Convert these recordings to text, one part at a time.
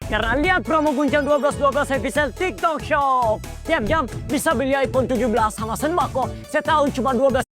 Karena lihat promo Guncang 12 episode TikTok Shop. Tiap jam bisa beli iPhone 17 sama sembako setahun cuma 12.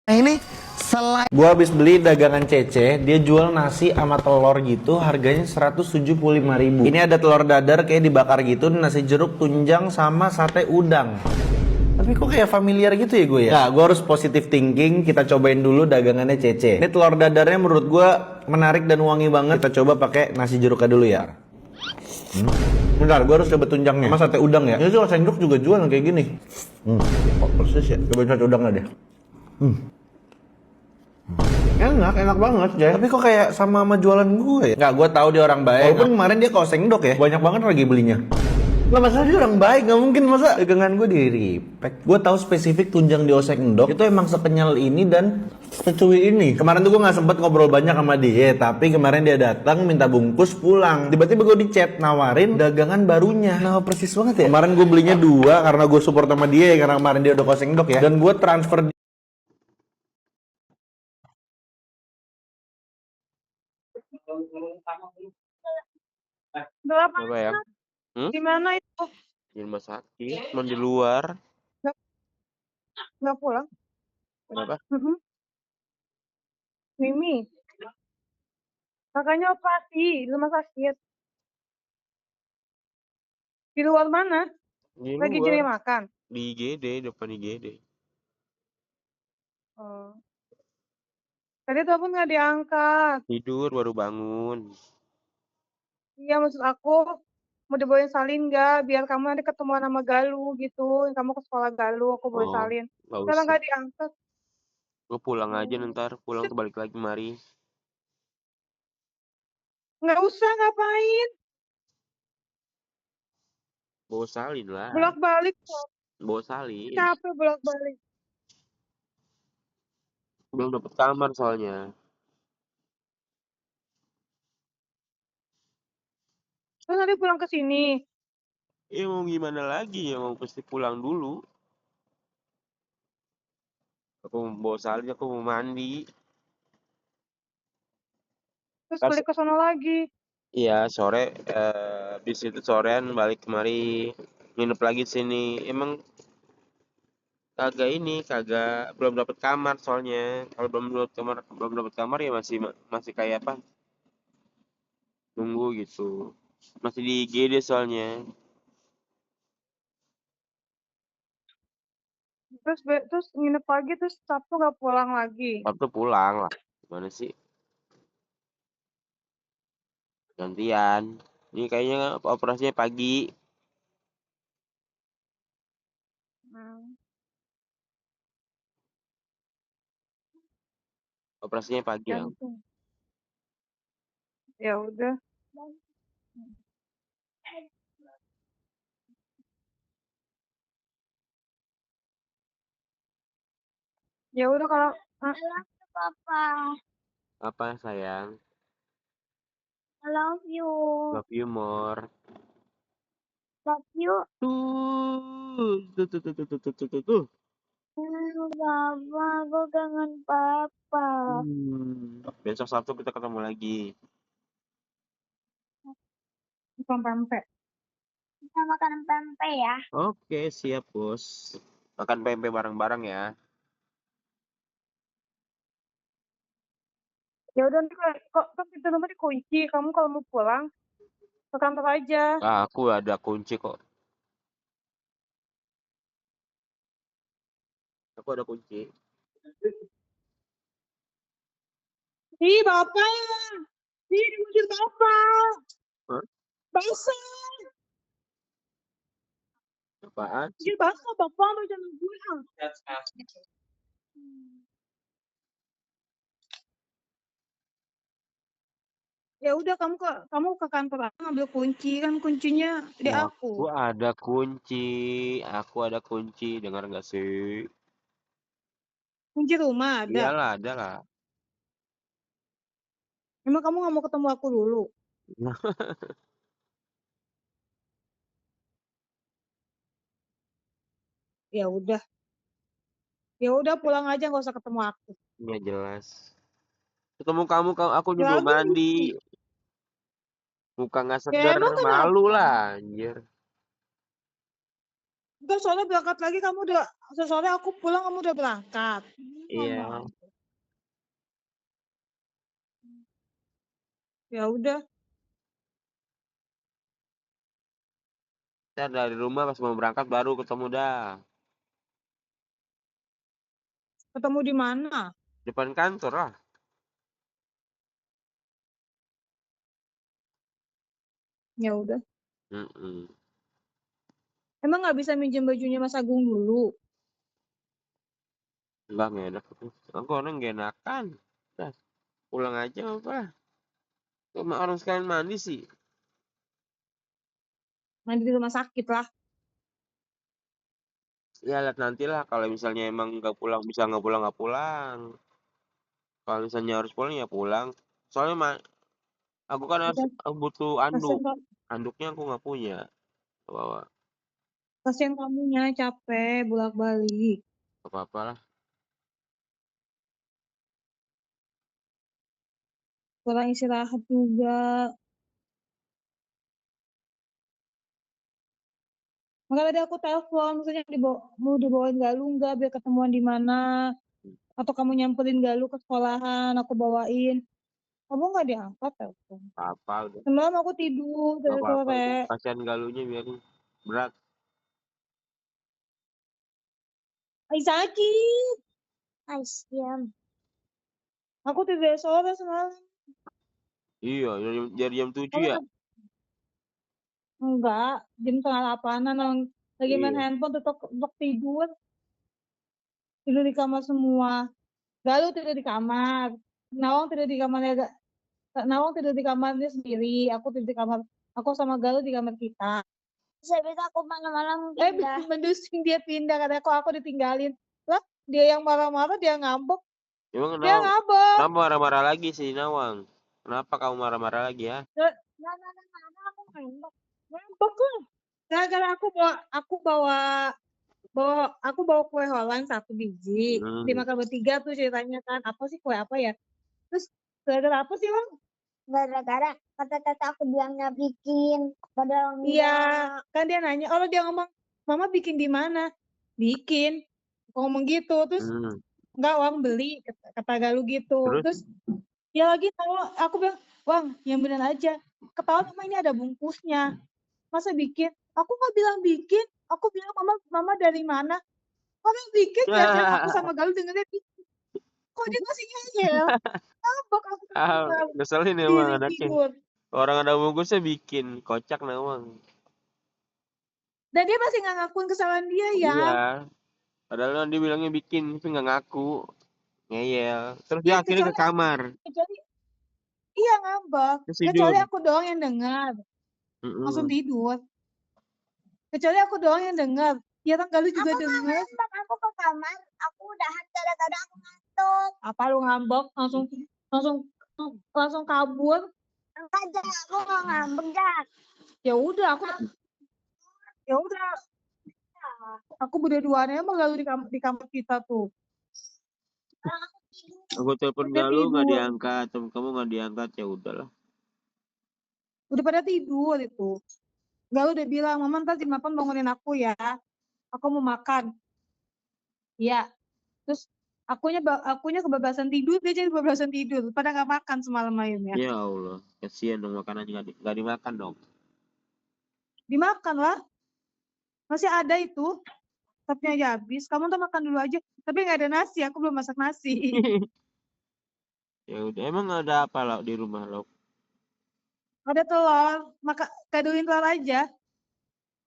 Nah ini selain gua habis beli dagangan Cece, dia jual nasi sama telur gitu, harganya 175.000. Ini ada telur dadar kayak dibakar gitu, nasi jeruk, tunjang sama sate udang. Tapi kok kayak familiar gitu ya gue ya? Nah, gue harus positive thinking, kita cobain dulu dagangannya Cece. Ini telur dadarnya menurut gue menarik dan wangi banget. Kita coba pakai nasi jeruknya dulu ya. Bentar, gue harus coba tunjangnya. Mas sate udang ya? Ini tuh sendok juga jual kayak gini. Kok persis ya? Cobain sate udangnya deh. Enak banget Jay. Tapi kok kayak sama jualan gue ya? Nggak, gue tahu dia orang baik. Walaupun kemarin dia kalau sendok ya, banyak banget lagi belinya. Lah masa dia orang baik, nggak mungkin masa dagangan gue di repack. Gue tahu spesifik tunjang di Oseng-Ndok itu emang sekenyal ini dan secuwi ini. Kemarin tuh gue nggak sempet ngobrol banyak sama dia, tapi kemarin dia datang minta bungkus pulang. Tiba-tiba gue di chat nawarin dagangan barunya. Nah persis banget ya. Kemarin gue belinya 2 karena gue support sama dia ya, karena kemarin dia udah ke Oseng-Ndok ya. Dan gue transfer. Berapa Apa ya? di mana itu? Di rumah sakit, cuma di luar. Nggak pulang? Kenapa? Mimi, kakaknya operasi di rumah sakit. Di luar mana? Di Lagi luar. jadi makan. Di IGD, depan IGD. Oh. Tadi telepon nggak diangkat. Tidur baru bangun. Iya, maksud aku mau dibawain salin nggak? Biar kamu nanti ketemuan sama Galuh gitu. Kamu ke sekolah Galuh, aku bawain Oh, salin. nggak Karena usah. nggak diangkat. Gue pulang aja Hmm. ntar, pulang kebalik lagi mari. Nggak usah, ngapain? Bawa salin lah. Bolak-balik kok. Bawa salin. Capek bolak-balik. Belum dapet kamar soalnya. Terus nanti pulang ke sini. Mau gimana lagi ya, mau pasti pulang dulu. Aku mau bawa salin, aku mau mandi. Terus Pas, balik ke sana lagi. iya sore, habis itu sorean balik kemari. Nginep lagi di sini. Emang kagak belum dapat kamar soalnya. Kalau belum dapat kamar ya masih kayak apa, nunggu gitu, masih di IGD soalnya. Terus nginep lagi, terus Sabtu nggak pulang lagi. Sabtu pulang lah, gimana sih, gantian. Ini kayaknya operasinya pagi. Operasinya pagi ya. Jantung. Ya udah. Ya udah kalau Papa, Apa sayang? I love you. Love you more. Love you. Tuh. Papa, aku kangen Papa. Besok Sabtu kita ketemu lagi. Makan pempek. Kita makan pempek ya. Oke, siap bos. Makan pempek bareng-bareng ya. Ya udah nanti kok pintu rumah dikunci. Kamu kalau mau pulang ke kantor aja. Aku ada kunci kok. Aku ada kunci. Ih, bapak ya. Ih, diusir bapak. Hah? Basah. Apaan? Usir basah, bapak mau jangan gue. Ya udah kamu ke kantor aku ngambil kunci, kan kuncinya di aku. Aku ada kunci. Aku ada kunci. Dengar nggak sih? Kunci rumah ada. Iyalah, ada lah. Emang kamu nggak mau ketemu aku dulu? Ya udah. Ya udah pulang aja nggak usah ketemu aku. Nggak jelas. Ketemu kamu, aku Ya juga lagi mandi. Muka nggak ya segar, emang malu kenapa? lah, anjir. Entar soalnya berangkat lagi kamu udah soalnya aku pulang kamu udah berangkat. Iya. Mama. Ya udah, Ntar dari rumah pas mau berangkat baru ketemu dah. ketemu di mana? Depan kantor lah. Ya udah. Mm-mm. Emang nggak bisa minjem bajunya Mas Agung dulu? Nggak enak. Aku orang gak enakan. Dah, pulang aja apa. Cuma orang sekalian mandi sih. Mandi di rumah sakit lah. Ya lihat nanti lah kalau misalnya emang nggak pulang, bisa nggak pulang. Kalau misalnya harus pulang ya pulang. Soalnya aku kan harus Kasian, butuh anduk. kasian, Anduknya aku nggak punya. Bawa kasian kamunya capek bolak-balik. apa-apa lah. Kurang istirahat juga. Makanya tadi aku telepon, misalnya mau dibawain Galuh nggak biar ketemuan di mana? Atau kamu nyamperin Galuh ke sekolahan, aku bawain. Kamu nggak diangkat telepon. Apa udah. Semalam aku tidur Nggak dari apa-apa sore. udah. Kasihan galunya biarin. Berat. Ay, sakit. Ay, siam. Aku tidur dari sore semalam. Iya, dari jam 7 Kamu ya. enggak, jam setengah 8-an orang lagi main Iya. handphone tetap tidur. Tidur di kamar semua. Galuh tidur di kamar. Nawang tidur di kamarnya Nawang tidur di kamarnya sendiri. Aku tidur di kamar. Aku sama Galuh di kamar kita. Saya bisa aku malam-malam pindah. Mendusing dia pindah karena aku ditinggalin. Lah, dia yang marah-marah, dia ngambek. Emang Dia ngambek. kenapa marah-marah lagi sih Nawang? Kenapa kamu marah-marah lagi ya? Nggak marah-marah, aku ngambek. Ngambek lah. Gara-gara aku bawa kue Holland 1 biji. Hmm, Dimakan bertiga tuh ceritanya kan. Apa sih kue apa ya? Terus gara-gara apa sih, Bang? Gara-gara kata-kata aku bilangnya bikin. Padahal enggak. Iya, kan dia nanya. Oh, dia ngomong, Mama bikin di mana? Bikin. Aku ngomong gitu. Terus hmm. enggak, Wang beli. Kata Galuh gitu. Terus? Terus dia lagi tahu, aku bilang, Wang, yang bener aja. Ketahuan Mama ini ada bungkusnya. Masa bikin? Aku nggak bilang bikin. Aku bilang, Mama dari mana? Mama bikin ya. Aku sama Galuh dengernya bikin. Kok dia masih ngeyel? Ngambek aku Ah, tinggal ngeselin emang diri anaknya. tidur. Orang ada bungkusnya bikin. Kocak Nawang. Dan dia masih nggak ngakuin kesalahan dia ya. Iya. Padahal kan dia bilangnya bikin, tapi nggak ngaku. Ngeyel. Terus dia Iya, akhirnya ke kamar. kecuali iya ngambek. Terus Kecuali tidur. aku doang yang dengar. Langsung Mm-mm. tidur. Kecuali aku doang yang dengar. Ya kan Galuh juga dengar. Aku ke kamar, aku udah gara-gara aku ngantuk. Apa lu ngambek? Langsung langsung kabur. Enggak, aku nggak ngambek, Jak. Ya udah, aku berdua-duaan sama Galuh di kamar kita tuh. Aku telepon Dia Galuh nggak tidur. diangkat, temen kamu nggak diangkat, ya udahlah. Udah pada tidur itu. Galuh udah bilang, Mama ntar jam 8 bangunin aku ya. Aku mau makan. Iya. Terus akunya kebablasan tidur, dia jadi kebablasan tidur. Pada nggak makan semalam ayamnya. Ya Allah, kasihan dong makanannya nggak dimakan dong. Dimakan lah. Masih ada itu. laptopnya aja habis. Kamu tuh makan dulu aja. Tapi nggak ada nasi, aku belum masak nasi. Ya udah, emang ada apa lo di rumah lo? Ada telur, gadoin telur aja.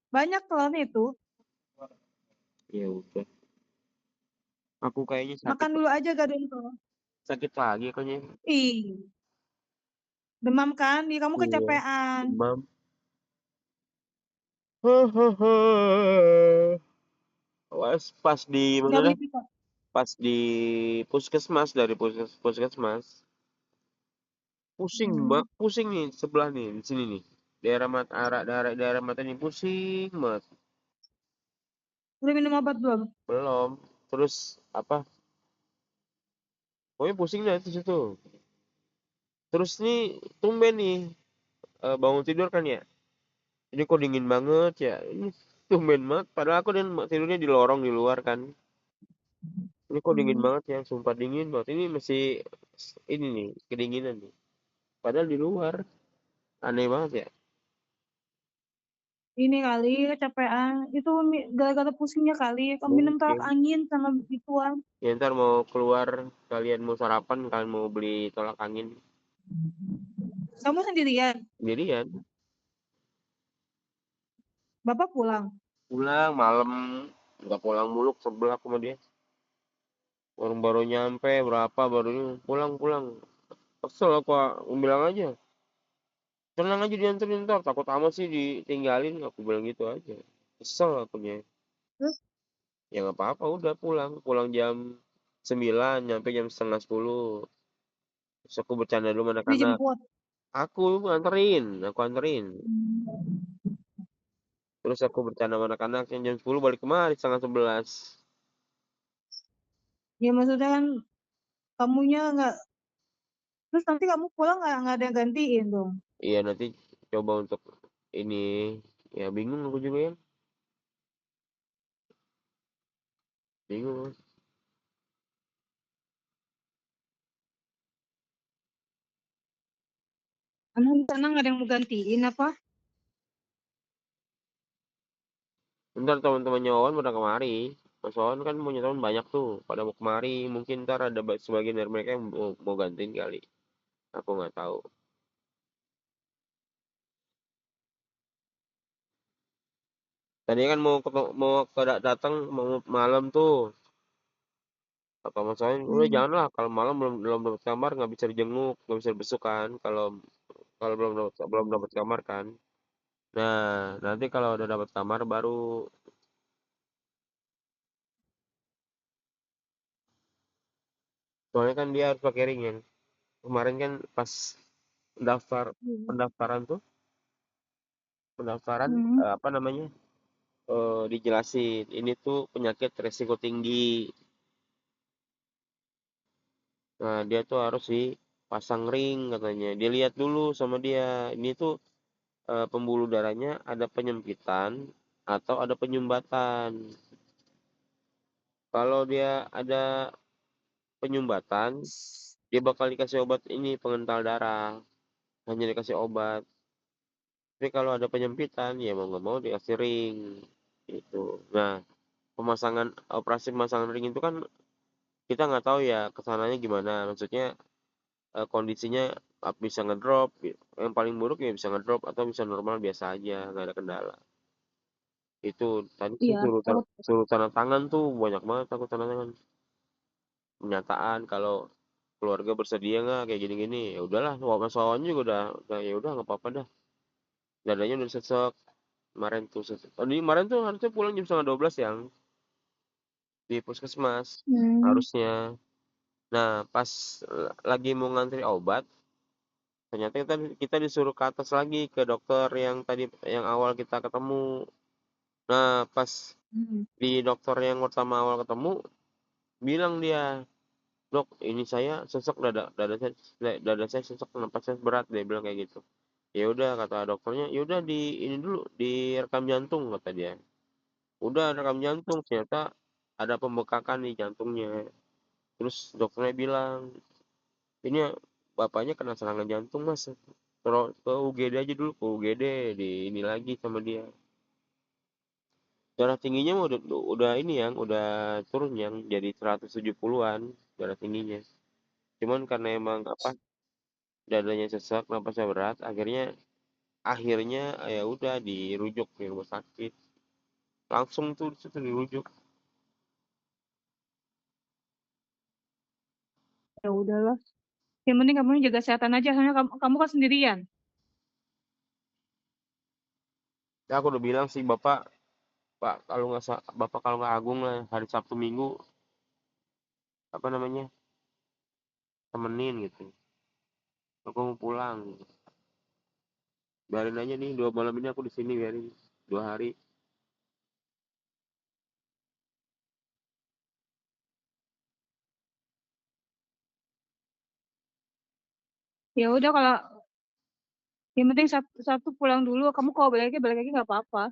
Banyak telurnya itu. Ya udah. Aku kayaknya Makan dulu aja gadoin telur. sakit lagi kayaknya. Ih, demam kan? Ih, kamu Iya, kecapean. demam. Pas di mana Nggak dah? beli pita. Pas di puskesmas, dari puskesmas. Pusing, Hmm. pusing nih sebelah nih, di sini nih. Daerah mata, daerah mata ini pusing banget. Udah minum obat belum? Belum. Terus apa? Pokoknya pusing dah itu situ. Terus nih tumben nih bangun tidur kan ya. Ini kok dingin banget ya. Ini tumben banget. Padahal aku dan tidurnya di lorong di luar kan. Ini kok dingin Hmm. banget ya. Sumpah dingin banget. Ini masih ini nih kedinginan nih. Padahal di luar. Aneh banget ya. Ini kali kecapean. Itu gara-gara pusingnya kali. Kamu minum tolak Mungkin. angin sama begituan. Ya ntar mau keluar, kalian mau sarapan, kalian mau beli tolak angin. Kamu sendirian. Sendirian. Bapak pulang. Pulang malam. Nggak pulang muluk sebelah aku sama dia. Baru nyampe berapa baru ini pulang. Kesel aku bilang aja. Tenang aja dianterin ntar. Takut amat sih ditinggalin. Aku bilang gitu aja. Kesel akunya. Terus Ya nggak apa-apa udah pulang. Pulang jam 9 nyampe jam setengah 10. Terus aku bercanda dulu sama anak-anak. dijemput. Aku anterin. Terus aku bercanda sama anak-anak yang jam 10 balik kemari setengah 11. Ya maksudnya kan kamunya nggak. Terus nanti kamu pulang nggak ada yang gantiin dong. Iya nanti coba untuk ini. Ya bingung aku juga ya. Bingung. Emang di sana nggak ada yang mau gantiin apa? Ntar teman-temannya Wawan pada kemari. Mas Wawan kan punya teman banyak tuh. Pada mau kemari. Mungkin ntar ada sebagian dari mereka yang mau gantiin kali. Aku nggak tahu. Tadi kan mau datang mau malam tuh. Kata Mas Wawan, udah Hmm. janganlah. Kalau malam belum dapat kamar nggak bisa dijenguk, nggak bisa dibesuk kan. Kalau kalau belum dapat kamar kan. Nah, nanti kalau udah dapat kamar baru. Soalnya kan dia harus pakai ring yang kemarin kan pas daftar Hmm. pendaftaran tuh, Hmm. apa namanya? Dijelasin ini tuh penyakit resiko tinggi. Nah, dia tuh harus dipasang ring katanya. Dilihat dulu sama dia. Ini tuh pembuluh darahnya ada penyempitan atau ada penyumbatan. Kalau dia ada penyumbatan, dia bakal dikasih obat ini pengental darah. Hanya dikasih obat. Tapi kalau ada penyempitan, ya mau nggak mau dikasih ring. Gitu. Nah, operasi pemasangan ring itu kan kita nggak tahu ya kesananya gimana. Maksudnya kondisinya bisa ngedrop. Yang paling buruk ya bisa ngedrop atau bisa normal biasa aja, nggak ada kendala. Itu tadi sih Iya, kalau suruh tanda tangan tuh banyak banget aku tanda tangan. Pernyataan kalau keluarga bersedia nggak kayak gini-gini. Ya udahlah, Mas Wawan juga udah ya udah nggak apa-apa dah. Dadanya udah sesek. Kemarin tuh kemarin tuh harusnya pulang jam setengah 12 yang di puskesmas hmm. harusnya. Nah pas lagi mau ngantri obat ternyata kita disuruh ke atas lagi ke dokter yang tadi yang awal kita ketemu. Nah pas Hmm. di dokter yang pertama awal ketemu bilang dia, dok ini saya sesek dada saya sesek napas saya berat, dia bilang kayak gitu. Ya udah kata dokternya, ya udah di ini dulu direkam jantung kata dia. Udah rekam jantung ternyata ada pembekakan di jantungnya. Terus dokternya bilang, ini bapaknya kena serangan jantung mas. Terus ke UGD aja dulu, ke UGD di ini lagi sama dia. Darah tingginya mah udah ini yang udah turun yang jadi 170-an darah tingginya. Cuman karena emang apa dadanya sesak, napasnya berat, akhirnya ya udah dirujuk di rumah sakit. Langsung tuh di situ dirujuk. Ya udahlah. Yang penting kamu jaga kesehatan aja, soalnya kamu kan sendirian. Ya aku udah bilang sih Pak Bapak kalau nggak Agung lah hari Sabtu Minggu apa namanya temenin gitu. Aku mau pulang. Biarin aja nih 2 malam ini aku di sini biarin 2 hari. Ya udah kalau yang penting Sabtu pulang dulu. Kamu kalau balik lagi nggak apa-apa.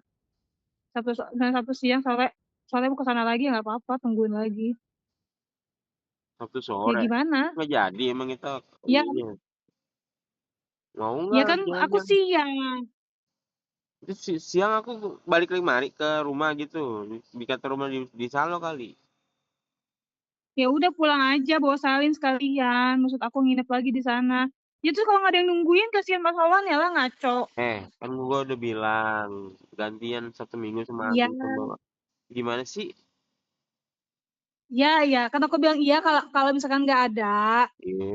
Sabtu siang sore sore mau ke sana lagi nggak apa-apa, tungguin lagi. Sabtu Ya sore. gimana? Nggak jadi emang kita Ya, ininya. Mau ya nggak kan aku jalan? siang. Itu siang aku balik lagi mari ke rumah gitu. Di kantor rumah di Salo kali. Ya udah pulang aja bawa salin sekalian. Maksud aku nginep lagi di sana. Ya terus kalau nggak ada yang nungguin kasihan Mas Wawan ya lah ngaco. Kan gua udah bilang gantian 1 minggu sama Iya, Agung sama gimana sih? ya ya. Kan aku bilang iya kalau kalau misalkan nggak ada,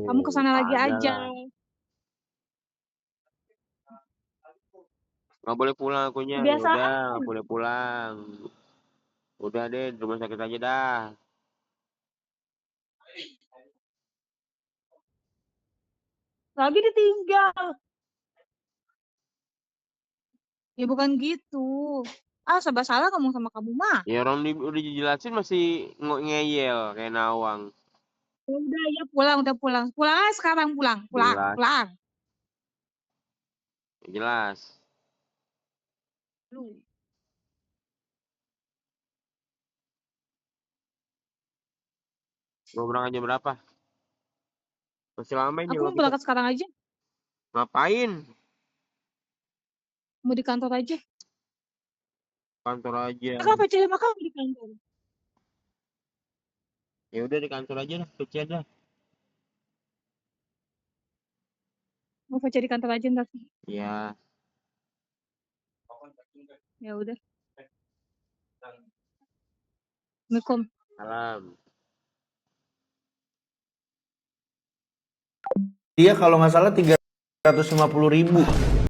kamu ke sana lagi Ada aja. lah. Nggak boleh pulang akunya. Ya udah, Kebiasaan. nggak boleh pulang. Udah deh, di rumah sakit aja dah. Lagi ditinggal. Ya bukan gitu. Ah, serba salah ngomong sama kamu mah. Ya orang udah dijelasin masih ngeyel kayak nawang. Ya udah ya pulang, udah pulang. Pulang aja sekarang pulang, pulang, Jelas, pulang. jelas. Lu. Mau berangkat jam berapa? Masih lama ini Aku loh mau kita. berangkat sekarang aja. Ngapain? Mau di kantor aja. Kantor aja. Kenapa cari makan di kantor? Ya udah di kantor aja lah, kerja dah. Mau cari kantor aja ntar. Ya, Ya udah. Assalamualaikum. salam. Dia kalau nggak salah 350.000.